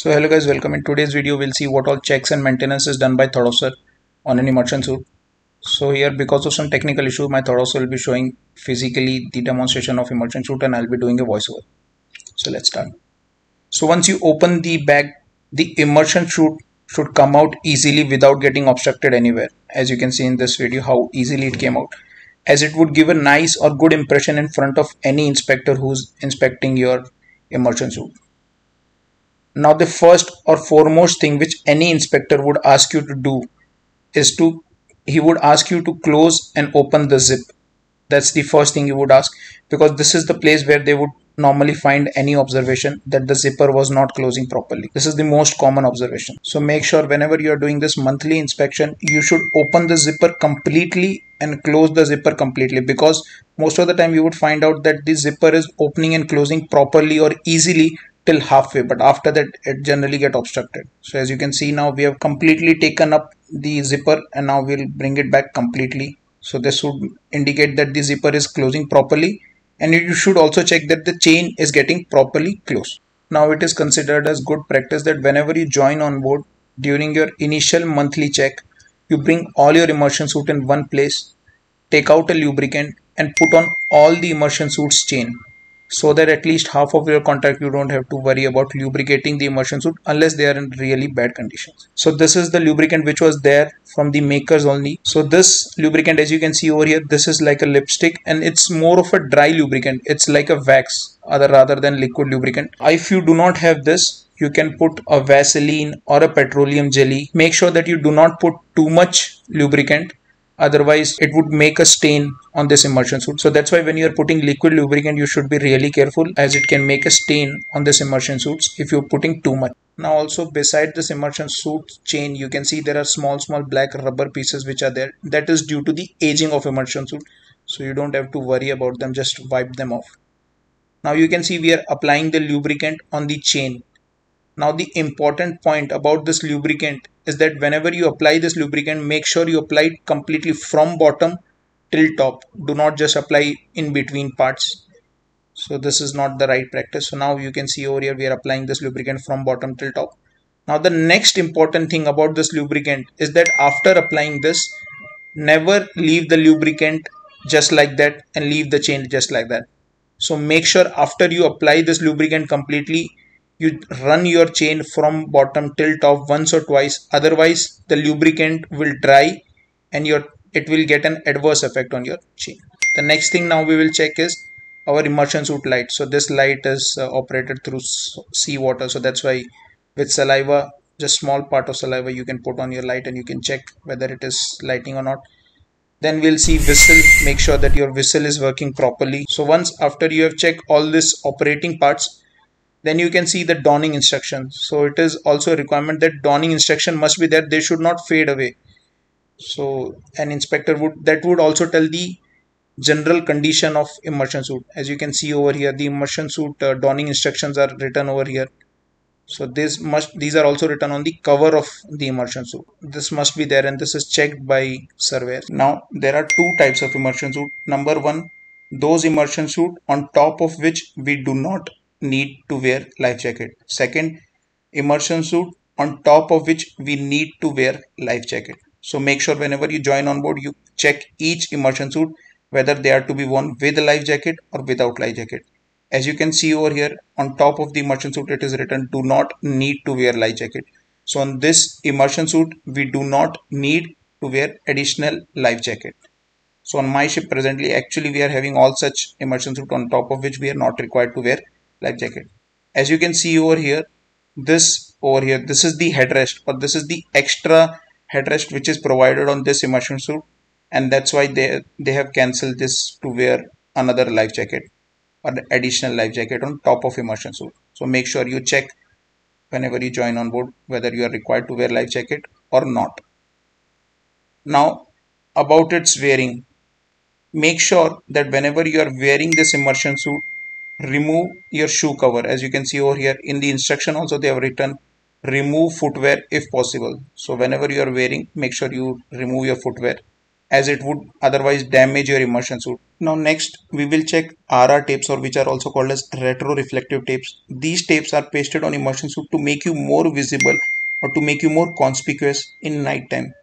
So hello guys, welcome. In today's video we'll see what all checks and maintenance is done by 𝗏𝗏𝗧 on an immersion suit. So here, because of some technical issue, my 𝗏𝗏𝗧 will be showing physically the demonstration of immersion suit and I'll be doing a voiceover. So let's start. So once you open the bag, the immersion suit should come out easily without getting obstructed anywhere. As you can see in this video how easily it came out, as it would give a nice or good impression in front of any inspector who's inspecting your immersion suit. Now the first or foremost thing which any inspector would ask you to do is he would ask you to close and open the zip. That's the first thing you would ask, because this is the place where they would normally find any observation that the zipper was not closing properly. This is the most common observation. So make sure whenever you are doing this monthly inspection, you should open the zipper completely and close the zipper completely, because most of the time you would find out that the zipper is opening and closing properly or easily till halfway, but after that it generally get obstructed. So as you can see, now we have completely taken up the zipper and now we'll bring it back completely. So this would indicate that the zipper is closing properly, and you should also check that the chain is getting properly closed. Now it is considered as good practice that whenever you join on board, during your initial monthly check, you bring all your immersion suit in one place, take out a lubricant and put on all the immersion suit's chain, so that at least half of your contract you don't have to worry about lubricating the immersion suit unless they are in really bad conditions. So this is the lubricant which was there from the makers only. So this lubricant, as you can see over here, this is like a lipstick and it's more of a dry lubricant. It's like a wax rather than liquid lubricant. If you do not have this, you can put a Vaseline or a petroleum jelly. Make sure that you do not put too much lubricant, otherwise it would make a stain on this immersion suit. So that's why when you are putting liquid lubricant, you should be really careful, as it can make a stain on this immersion suits if you're putting too much. Now also beside this immersion suit chain, you can see there are small black rubber pieces which are there. That is due to the aging of immersion suit, so you don't have to worry about them, just wipe them off. Now you can see we are applying the lubricant on the chain. Now the important point about this lubricant is that whenever you apply this lubricant, make sure you apply it completely from bottom till top. Do not just apply in between parts. So this is not the right practice. So now you can see over here we are applying this lubricant from bottom till top. Now the next important thing about this lubricant is that after applying this, never leave the lubricant just like that and leave the chain just like that. So make sure after you apply this lubricant completely, you run your chain from bottom till top once or twice, otherwise the lubricant will dry and it will get an adverse effect on your chain. The next thing now we will check is our immersion suit light. So this light is operated through seawater, so that's why with saliva, just small part of saliva you can put on your light and you can check whether it is lighting or not. Then we'll see whistle. Make sure that your whistle is working properly. So once after you have checked all this operating parts, then you can see the donning instructions. So it is also a requirement that donning instruction must be there. They should not fade away. So an inspector would also tell the general condition of immersion suit. As you can see over here, the immersion suit donning instructions are written over here. So these are also written on the cover of the immersion suit. This must be there and this is checked by surveyors. Now there are two types of immersion suit. Number one, those immersion suit on top of which we do not need to wear life jacket. Second, immersion suit on top of which we need to wear life jacket. So make sure whenever you join on board, you check each immersion suit whether they are to be worn with a life jacket or without life jacket. As you can see over here, on top of the immersion suit it is written do not need to wear life jacket. So on this immersion suit we do not need to wear additional life jacket. So on my ship presently, actually we are having all such immersion suit on top of which we are not required to wear life jacket. As you can see over here, this is the headrest, or this is the extra headrest which is provided on this immersion suit, and that's why they have cancelled this to wear another life jacket or additional life jacket on top of immersion suit. So make sure you check whenever you join on board whether you are required to wear life jacket or not. Now about its wearing, make sure that whenever you are wearing this immersion suit, remove your shoe cover. As you can see over here in the instruction also they have written remove footwear if possible. So whenever you are wearing, make sure you remove your footwear as it would otherwise damage your immersion suit. Now next we will check RR tapes, or which are also called as retroreflective tapes. These tapes are pasted on immersion suit to make you more visible or to make you more conspicuous in night time.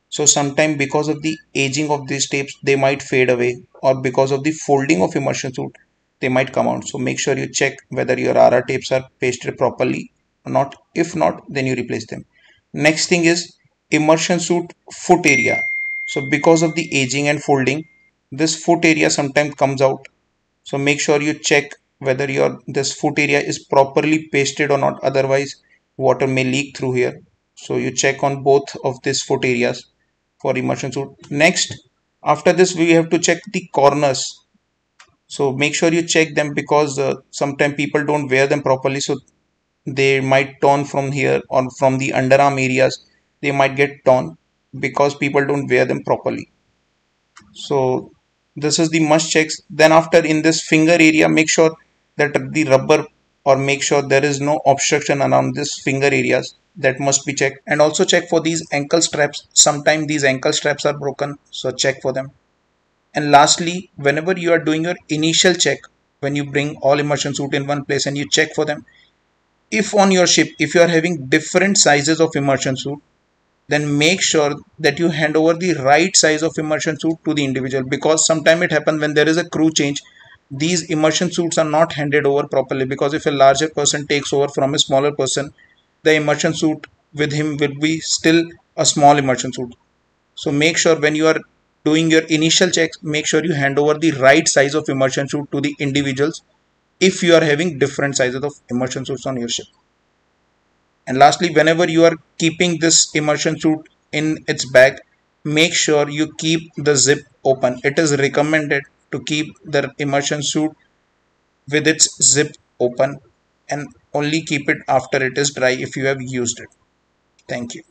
So sometime because of the aging of these tapes, they might fade away, or because of the folding of immersion suit, they might come out. So make sure you check whether your RR tapes are pasted properly or not. If not, then you replace them. Next thing is immersion suit foot area. So because of the aging and folding, this foot area sometimes comes out. So make sure you check whether your this foot area is properly pasted or not. Otherwise, water may leak through here. So you check on both of these foot areas for immersion suit. Next, after this, we have to check the corners. So make sure you check them, because sometimes people don't wear them properly. So they might torn from here, or from the underarm areas. They might get torn because people don't wear them properly. So this is the must checks. Then after, in this finger area, make sure that the rubber, or make sure there is no obstruction around this finger areas, that must be checked. And also check for these ankle straps. Sometimes these ankle straps are broken, so check for them. And lastly, whenever you are doing your initial check, when you bring all immersion suit in one place and you check for them, if on your ship, if you are having different sizes of immersion suit, then make sure that you hand over the right size of immersion suit to the individual, because sometimes it happens when there is a crew change, these immersion suits are not handed over properly, because if a larger person takes over from a smaller person, the immersion suit with him will be still a small immersion suit. So make sure when you are doing your initial checks, make sure you hand over the right size of immersion suit to the individuals if you are having different sizes of immersion suits on your ship. And lastly, whenever you are keeping this immersion suit in its bag, make sure you keep the zip open. It is recommended to keep the immersion suit with its zip open, and only keep it after it is dry if you have used it. Thank you.